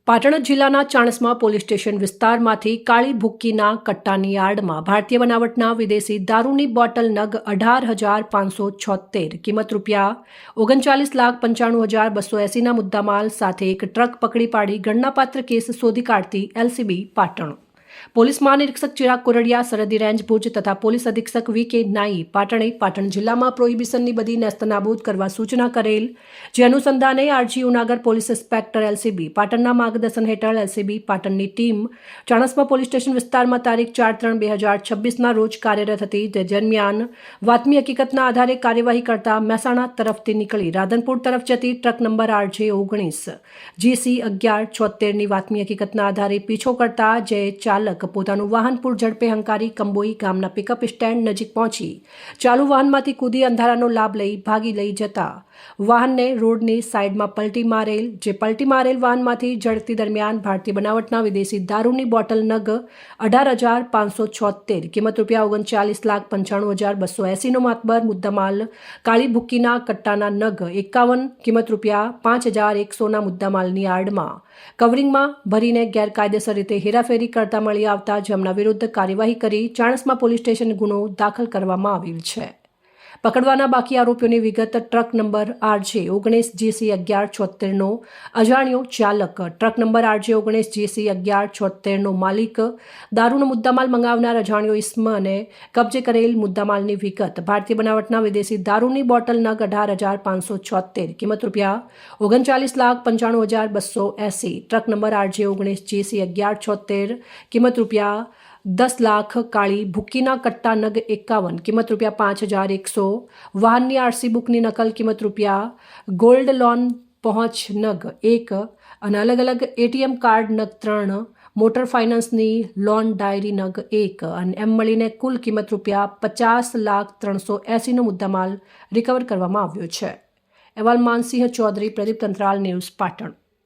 પાટણ જિલ્લાના Chanasma police station વિસ્તારમાંથી કાળી ભુક્કીના કટ્ટાની આડમાં ભારતીય બનાવટના વિદેશી દારૂની બોટલ નગ 18,576 કિંમત ₹39,95,280ના મુદ્દામાલ સાથે એક ટ્રક પકડી પાડી ગણનાપાત્ર કેસ શોધી કાઢતી એલસીબી પાટણ પોલીસ મહાનિરીક્ષક ચિરાગ કોરડિયા સરહદી રેન્જ ભુજ તથા પોલીસ અધિક્ષક વી.કે. નાઈ પાટણે પાટણ જિલ્લામાં પ્રોહિબિશનની બધી નેસ્તનાબૂદ કરવા સૂચના કરેલ, જે અનુસંધાને R G Unagar police inspector LCB પાટણના માર્ગદર્શન હેઠળ એલસીબી પાટણની ટીમ ચાણસ્મા પોલીસ સ્ટેશન વિસ્તારમાં તારીખ 4/3/2026ના રોજ કાર્યરત હતી. તે દરમિયાન વાતમી હકીકતના આધારે કાર્યવાહી કરતા મહેસાણા તરફથી નીકળી રાધનપુર તરફ જતી ટ્રક નંબર RJ 19 GC 1176ની વાતમી હકીકતના આધારે પીછો કરતા જે ચાલક પોતાનું વાહન પૂર ઝડપે હંકારી કંબોઈ ગામના પિકઅપ સ્ટેન્ડ નજીક પહોંચી ચાલુ વાહનમાંથી કૂદી અંધારાનો લાભ લઈ ભાગી લઈ જતા વાહનને રોડની સાઈડમાં પલટી મારેલ વાહનમાંથી ઝડપતી દરમિયાન ભારતીય બનાવટના વિદેશી દારૂની બોટલ નગ 18,576 કિંમત ₹39,95,280નો માતબર મુદ્દામાલ કાળી ભુક્કીના કટ્ટાના નગ 51 કિંમત ₹5,100ના મુદ્દામાલની આડમાં કવરિંગમાં ભરીને ગેરકાયદેસર રીતે હેરાફેરી કરતા મળી આવતા જેમના વિરુદ્ધ કાર્યવાહી કરી ચાણસ્મા પોલીસ સ્ટેશન ગુનો દાખલ કરવામાં આવેલ છે. પકડવાના બાકી આરોપીઓની વિગત ટ્રક નંબર RJ 19 GC 1176નો અજાણ્યો ચાલક, ટ્રક નંબર RJ 19 GC 1176નો માલિક, દારૂનો મુદ્દામાલ મંગાવનાર અજાણ્યો ઇસ્મ અને કબજે કરેલ મુદ્દામાલની વિગત ભારતીય બનાવટના વિદેશી દારૂની બોટલ નગ 18,576 કિંમત ₹39,95,280, ટ્રક નંબર RJ 19 GC 1176 કિંમત ₹10,00,000 કાળી ભુક્કીના કટ્ટા નગ 51 કિંમત ₹5,100, વાહનની આરસી બુકની નકલ કિંમત ગોલ્ડ લોન પહોંચ નગ 1 અને અલગ અલગ ATM કાર્ડ નગ 3, મોટર ફાઇનાન્સની લોન ડાયરી નગ 1 અને એમ મળીને કુલ કિંમત ₹50,380નો મુદ્દામાલ રિકવર કરવામાં આવ્યો છે. અહેવાલ માનસિંહ ચૌધરી, પ્રદીપ તંત્રાલ, ન્યૂઝ પાટણ.